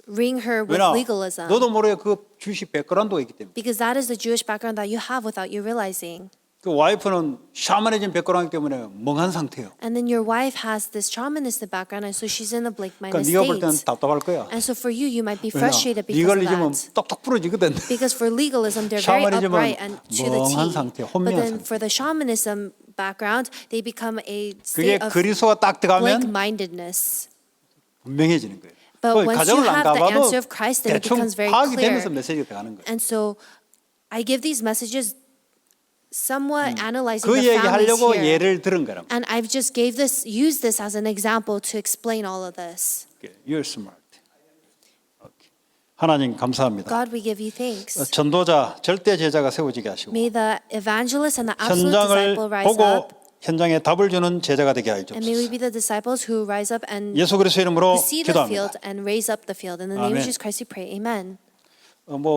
ring her with 왜냐? legalism. 너도 모르게 그 주시 백그라운드가 있기 때문에. Because that is the Jewish background that you have without you realizing. 그 와이프는 샤머니즘 백그라운드 때문에 멍한 상태예요. And then your wife has this shamanistic background, and so she's in a 그러니까 blank-minded 네가 볼 때는 state. 답답할 거야. And so for you, you might be 왜냐? frustrated because of 리걸리즘은 that. 똑똑 부러지거든. Because for legalism, they're very 샤머니즘은 upright and to the 멍한 T. 상태, But 혼미한 then 상태. for the shamanism background, they become a 그게 state of 그리스도가 딱 들어가면 blank-mindedness. 분명해지는 거예요. But 그 once you 과정을 안 have the 가봐도 answer of Christ, then it 대충 becomes very 파악이 clear. 되면서 메시지가 돼가는 거예요. And so I give these messages somewhat analyzing 그 the families 얘기하려고 here. 예를 들은 거란 말이에요. And I've just used this as an example to explain all of this. You're smart. 오케이. 하나님 감사합니다. God, we give you thanks. 전도자 절대 제자가 세워지게 하시고 May the evangelist and the absolute 현장을 disciple rise 보고 up. 현장에 답을 주는 제자가 되게 하여 And may we 주옵소서. be the disciples who rise up and 예수 그리스도의 이름으로 who see the 기도합니다. field and raise up the field. In the name 아멘. of Jesus Christ we pray. Amen. 뭐